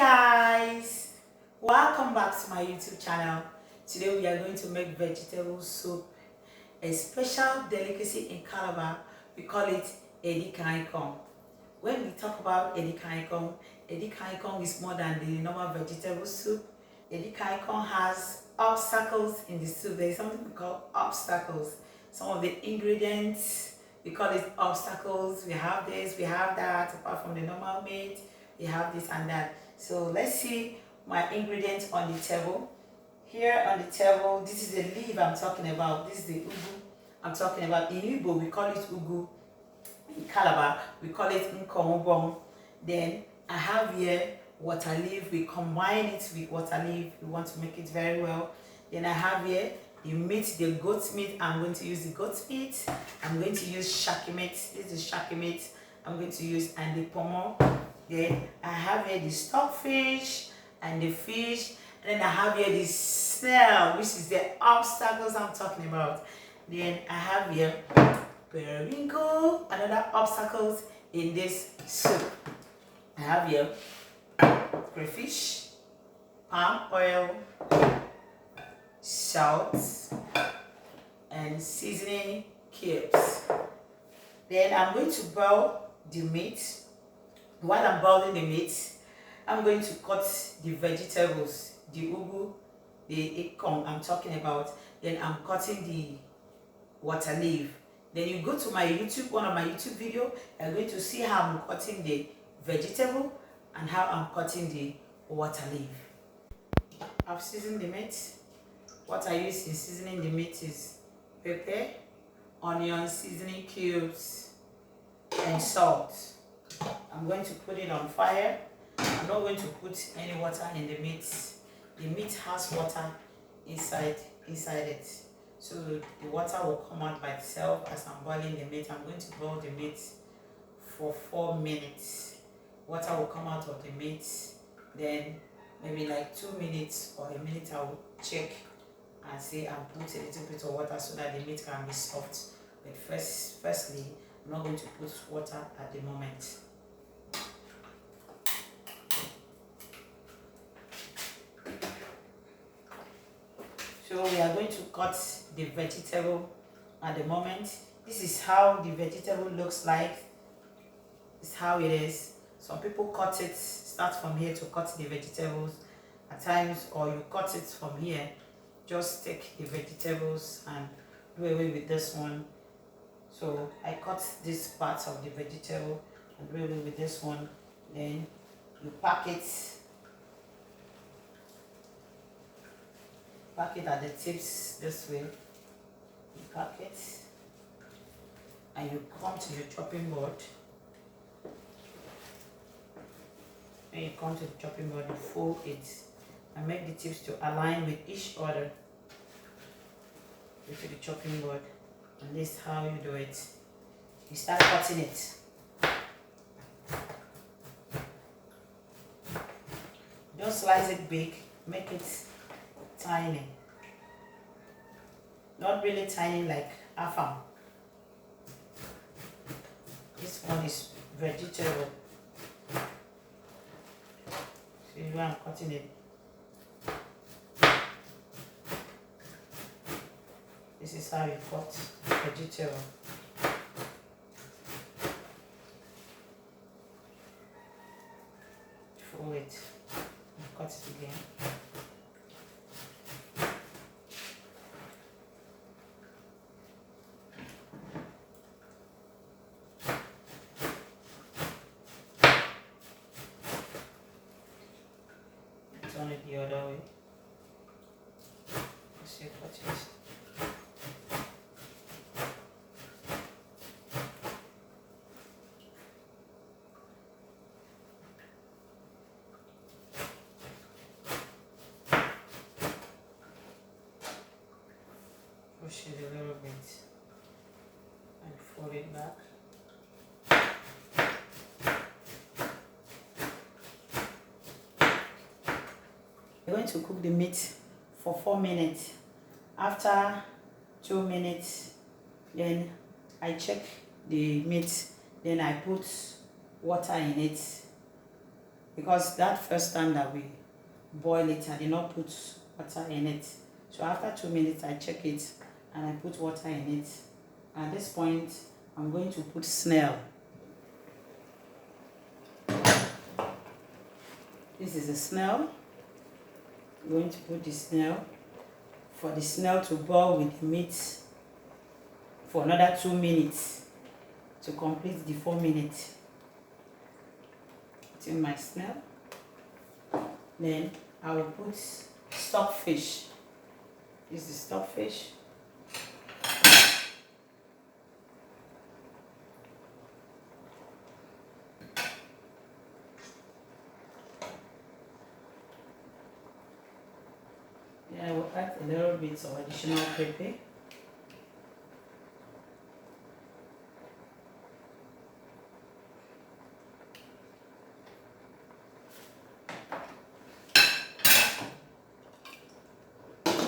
Guys, welcome back to my YouTube channel. Today we are going to make vegetable soup, a special delicacy in Calabar. We call it Edikang Ikong. When we talk about Edikang Ikong is more than the normal vegetable soup. Edikang Ikong has obstacles in the soup. There is something we call obstacles. Some of the ingredients, we call it obstacles. We have this, we have that. Apart from the normal meat, we have this and that. So let's see my ingredients on the table. Here on the table, this is the leaf I'm talking about. This is the ugu I'm talking about. In Igbo, we call it ugu. In Calabar, we call it Ikong. Then I have here water leaf. We combine it with water leaf. We want to make it very well. Then I have here the meat, the goat meat. I'm going to use the goat meat. I'm going to use shaki meat. This is shaki meat I'm going to use, and the pomo. Then I have here the stockfish and the fish. And then I have here the snail, which is the obstacles I'm talking about. Then I have here periwinkle, another obstacles in this soup. I have here crayfish, palm oil, salt, and seasoning cubes. Then I'm going to boil the meat. While I'm boiling the meat, I'm going to cut the vegetables, the ugu, the ikong I'm talking about. Then I'm cutting the water leaf. Then you go to my YouTube, one of my YouTube video, you're going to see how I'm cutting the vegetable and how I'm cutting the water leaf. I've seasoned the meat. What I use in seasoning the meat is pepper, onion, seasoning cubes, and salt. I'm going to put it on fire. I'm not going to put any water in the meat. The meat has water inside it. So the water will come out by itself as I'm boiling the meat. I'm going to boil the meat for 4 minutes. Water will come out of the meat. Then maybe like 2 minutes or a minute I will check and see and put a little bit of water so that the meat can be soft. But firstly, I'm not going to put water at the moment. So we are going to cut the vegetable at the moment. This is how the vegetable looks like. It's how it is. Some people cut it, start from here to cut the vegetables at times, or you cut it from here. Just take the vegetables and do away with this one. So I cut this part of the vegetable and do away with this one. Then you pack it at the tips this way. You pack it and you come to your chopping board. When you come to the chopping board, you fold it and make the tips to align with each other. Go to the chopping board, and this is how you do it. You start cutting it. Don't slice it big, make it tiny. Not really tiny like afam. This one is vegetable. See where I'm cutting it. This is how you cut vegetable. Fold it and cut it again. Turn it the other way. Let's see what it is. Push it a little bit and fold it back. We're going to cook the meat for 4 minutes. After 2 minutes, then I check the meat, then I put water in it. because that first time that we boil it, I did not put water in it. So after 2 minutes, I check it and I put water in it. At this point, I'm going to put snail. This is a snail. I'm going to put the snail. For the snail to boil with the meat for another 2 minutes to complete the 4 minutes. Put in my snail. Then I will put stockfish. This is stockfish. Then I will add a little bit of additional pepper.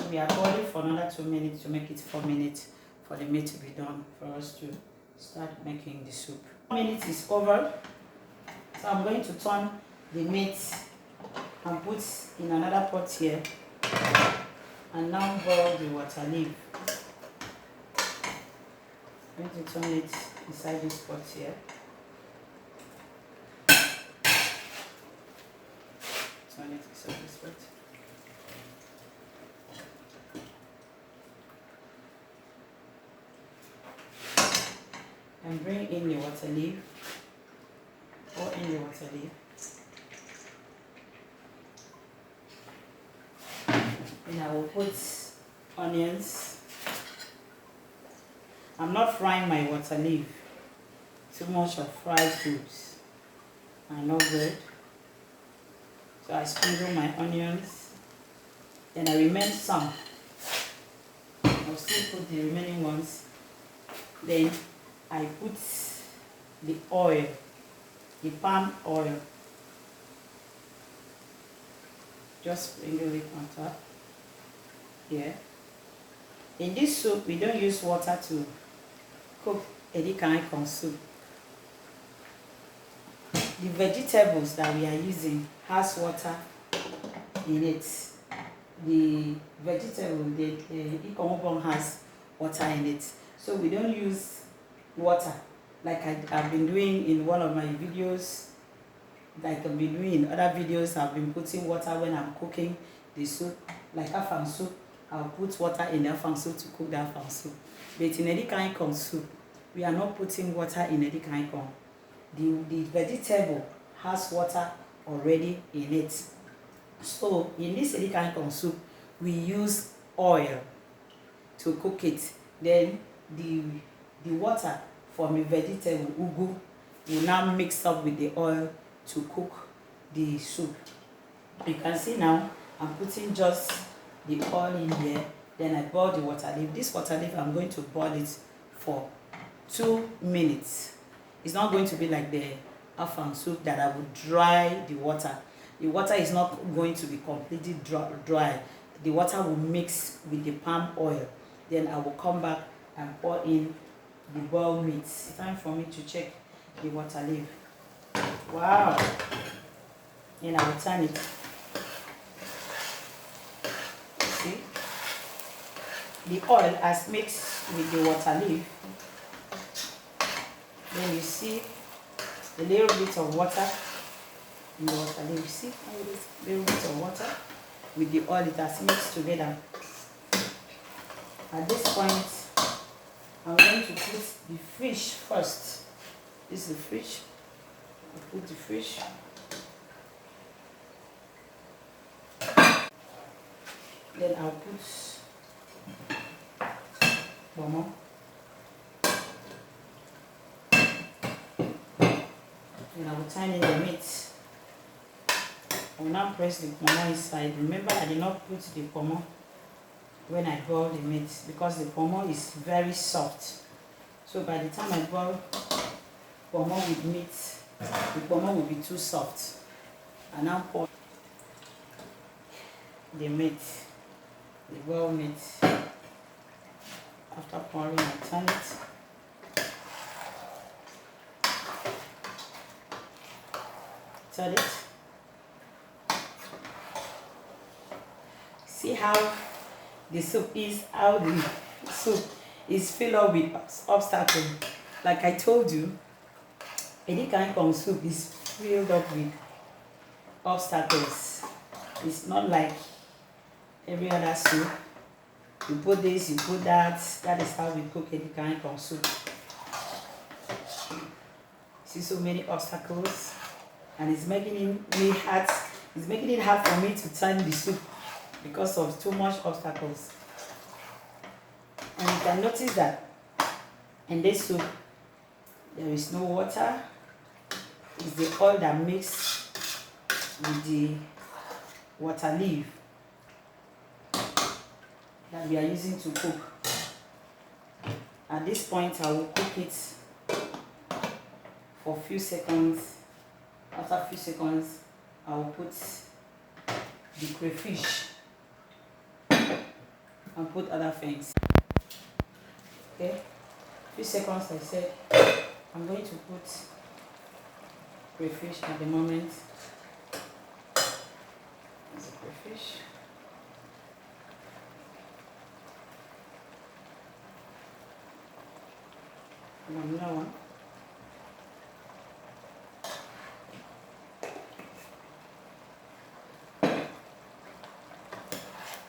We are boiling for another 2 minutes to make it 4 minutes for the meat to be done, for us to start making the soup. 4 minutes is over, so I'm going to turn the meat and put in another pot here, and now boil the water leaf. I'm going to turn it inside this pot here. Turn it inside this pot. And bring in the water leaf. Pour in the water leaf. Then I will put onions. I'm not frying my water leaf. Too much of fried foods are not good. So I sprinkle my onions. Then I remain some. I'll still put the remaining ones. Then I put the oil, the palm oil. Just sprinkle it on top here. In this soup, we don't use water to cook Edikang Ikong soup. The vegetables that we are using has water in it. The vegetable, the Ikong has water in it. So we don't use water like I've been doing in one of my videos. Like I've been doing in other videos, I've been putting water when I'm cooking the soup. Like afang soup, I'll put water in the afang soup to cook the afang soup. But in Edikang Ikong soup, we are not putting water in Edikang Ikong. The vegetable has water already in it. So in this Edikang Ikong soup, we use oil to cook it. Then the water from the vegetable ugu will now mix up with the oil to cook the soup. You can see now I'm putting just the oil in here. Then I boil the water leaf. This water leaf, I'm going to boil it for 2 minutes. It's not going to be like the afang soup that I would dry the water. The water is not going to be completely dry. The water will mix with the palm oil. Then I will come back and pour in the boiled meat. It's time for me to check the water leaf. Wow. Then I will turn it. See? The oil has mixed with the water leaf. Then you see a little bit of water in the water leaf. See? A little bit of water with the oil, it has mixed together. At this point, I'm going to put the fish first. This is the fish. I'll put the fish. Then I'll put bomo. Then I will turn in the meat. I will now press the pomo inside. Remember, I did not put the pomo when I boil the meat because the pomo is very soft. So by the time I boil pomo with meat, the pomo will be too soft. I now pour the meat, the boiled meat. After pouring, I turn it. Turn it. See how the soup is filled up with obstacles. Like I told you, Edikang Ikong soup is filled up with obstacles. It's not like every other soup. You put this, you put that. That is how we cook Edikang Ikong soup. See so many obstacles, and it's making it hard for me to turn the soup because of too much obstacles. And you can notice that in this soup there is no water. It's the oil that mixes with the water leaf that we are using to cook. At this point I will cook it for a few seconds. After a few seconds I will put the crayfish and put other things. Okay, a few seconds I said. I'm going to put crayfish at the moment. There's a crayfish. And another one.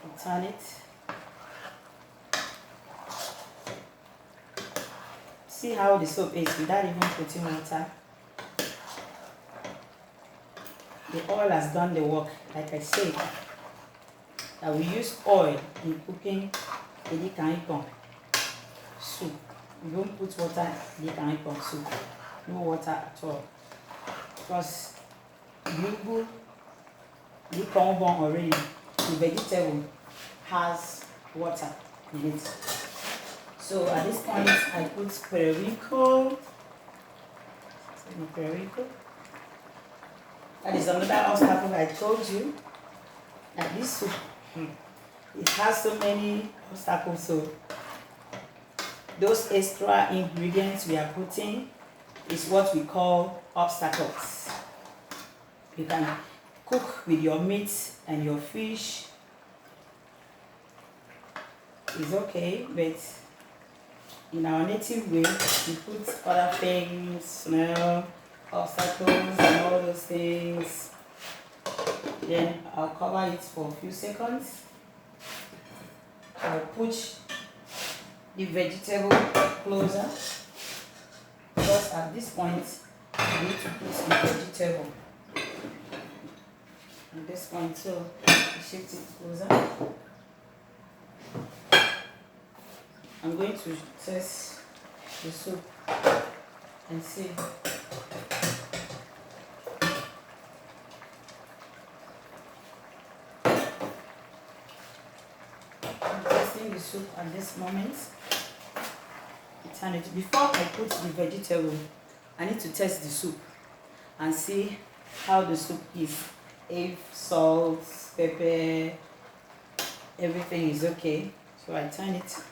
I'll turn it. See how the soup is without even putting water. The oil has done the work. Like I said, that we use oil in cooking Edikang Ikong soup. We don't put water in Edikang Ikong soup. No water at all. Because the Ikong bone already, the vegetable has water in it. So at this point, I put periwinkle. That is another obstacle I told you. That this soup, it has so many obstacles. So those extra ingredients we are putting is what we call obstacles. You can cook with your meat and your fish. It's okay, but in our native way, we put other things, smell, obstacles, and all those things. Then I'll cover it for a few seconds. I'll push the vegetable closer, because at this point, I need to put the vegetable. At this point, so I shift it closer. I'm going to test the soup and see. I'm testing the soup at this moment. Before I put the vegetable, I need to test the soup and see how the soup is. If salt, pepper, everything is okay. So I turn it.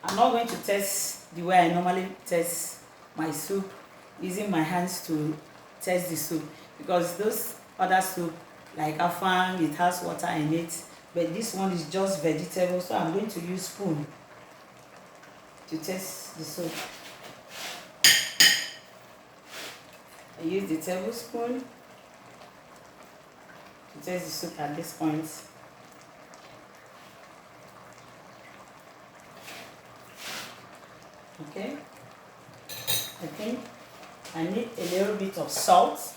I'm not going to test the way I normally test my soup, using my hands to test the soup, because those other soup like afang, it has water in it, but this one is just vegetable. So I'm going to use spoon to test the soup. I use the tablespoon to test the soup at this point. Okay, I think I need a little bit of salt.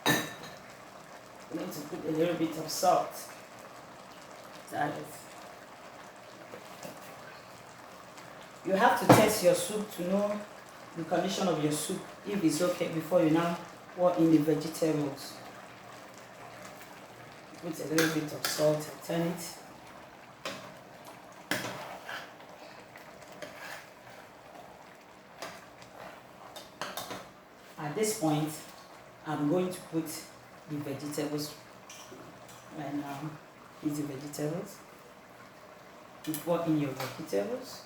I need to put a little bit of salt. That is. You have to test your soup to know the condition of your soup, if it's okay, before you now pour in the vegetables. Put a little bit of salt and turn it. At this point, I'm going to put the vegetables right now. These are vegetables. You pour in your vegetables.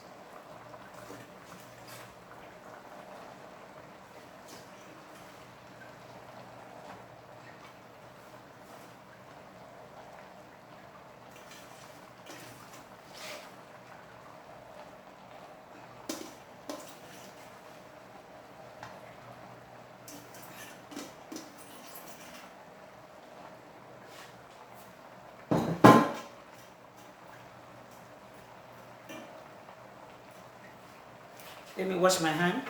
Let me wash my hand.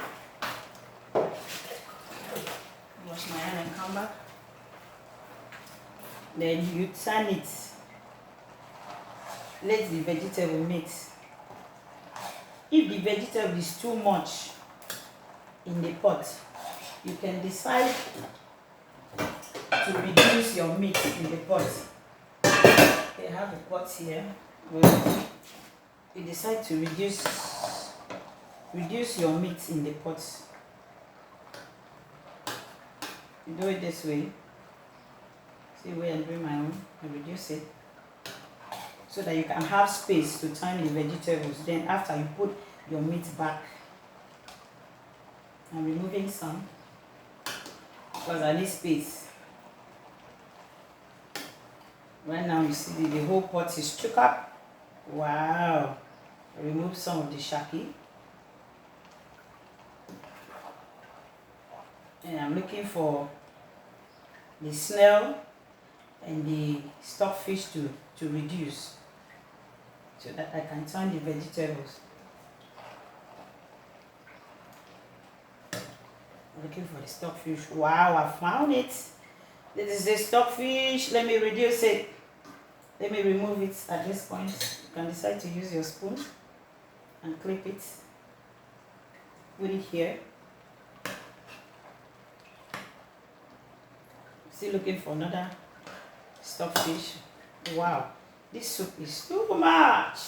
Wash my hand and come back. Then you turn it. Let the vegetable mix. If the vegetable is too much in the pot, you can decide to reduce your meat in the pot. Okay, I have a pot here. Well, you decide to reduce your meat in the pot. You do it this way. See where I'm doing my own. I reduce it so that you can have space to turn the vegetables. Then after you put your meat back. I'm removing some because I need space. Right now you see the whole pot is shook up. Wow. I remove some of the shaki. And I'm looking for the snail and the stockfish to reduce so that I can turn the vegetables. I'm looking for the stockfish. Wow, I found it. This is the stockfish. Let me reduce it. Let me remove it at this point. You can decide to use your spoon and clip it. Put it here. Still looking for another stockfish. Wow, this soup is too much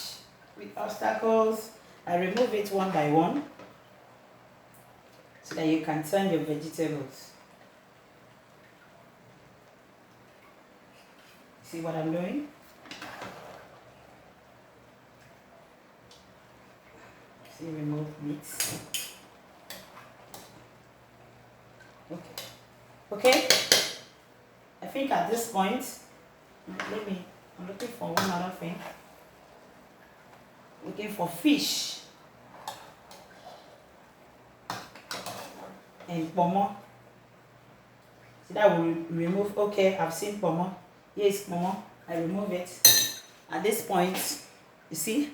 with obstacles. I remove it one by one so that you can turn your vegetables. See what I'm doing? See, remove meat. Okay. I think at this point, I'm looking for one other thing. Looking for fish and pomo. See, that will remove. Okay, I've seen pomo. Here is pomo. I remove it. At this point, you see,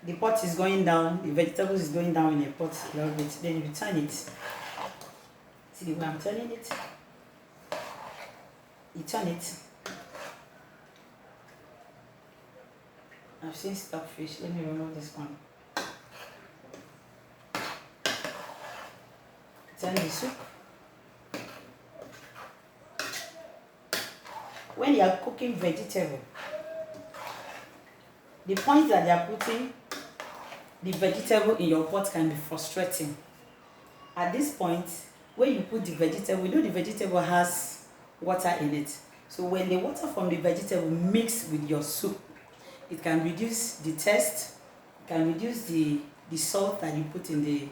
the pot is going down. The vegetables is going down in the pot a little bit. Then you turn it. See the way I'm turning it. You turn it. I've seen stockfish. Let me remove this one. Turn the soup. When you are cooking vegetable, the point that they are putting the vegetable in your pot can be frustrating. At this point, when you put the vegetable, you know the vegetable has water in it. So when the water from the vegetable mix with your soup, it can reduce the taste, it can reduce the salt that you put in the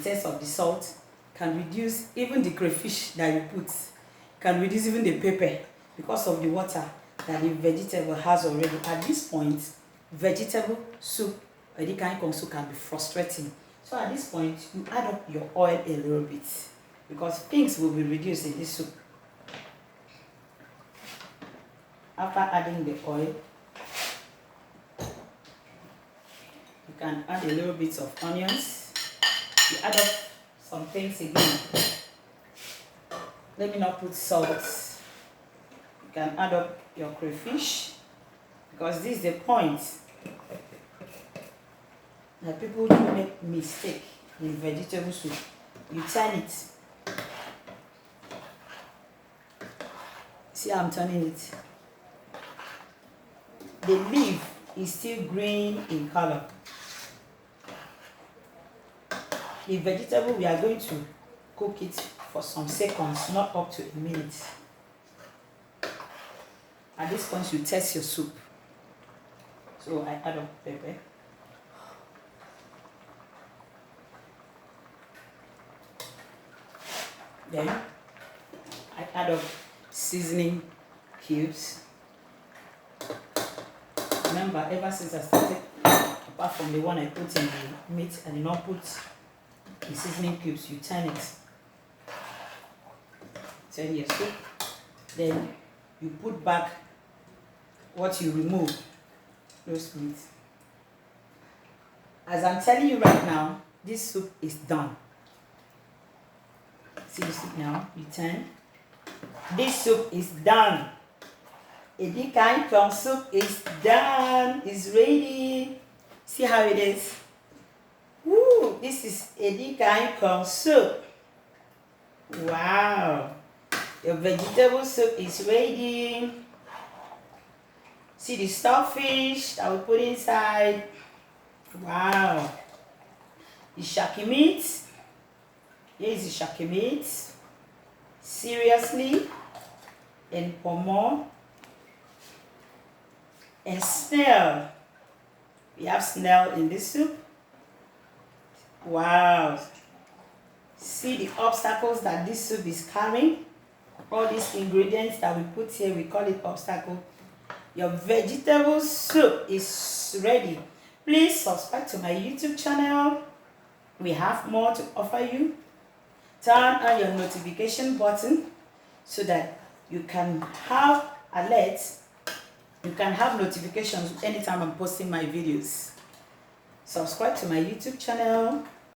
taste of the salt, can reduce even the crayfish that you put, can reduce even the pepper because of the water that the vegetable has already. At this point, vegetable soup, Edikang Ikong soup, can be frustrating. So at this point, you add up your oil a little bit because things will be reduced in this soup. After adding the oil, you can add a little bit of onions. You add up some things again. Let me not put salt. You can add up your crayfish because this is the point that people do make mistake in vegetable soup. You turn it. See how I'm turning it? The leaf is still green in color. The vegetable, we are going to cook it for some seconds, not up to a minute. At this point, you test your soup. So I add up pepper. Then I add up seasoning cubes. Remember, ever since I started, apart from the one I put in the meat, I did not put the seasoning cubes. You turn it. Turn your soup. Then you put back what you remove, those meat. As I'm telling you right now, this soup is done. See the soup now, you turn. This soup is done. Edikang Ikong soup is done. It's ready. See how it is? Woo! This is Edikang Ikong soup. Wow! Your vegetable soup is ready. See the stockfish that we put inside. Wow! The shaki meat. Here is the shaki meat. Seriously. And pomo. And snail. We have snail in this soup. Wow. See the obstacles that this soup is carrying. All these ingredients that we put here, we call it obstacle. Your vegetable soup is ready. Please subscribe to my YouTube channel. We have more to offer you. Turn on your notification button so that you can have alerts. You can have notifications anytime I'm posting my videos. Subscribe to my YouTube channel.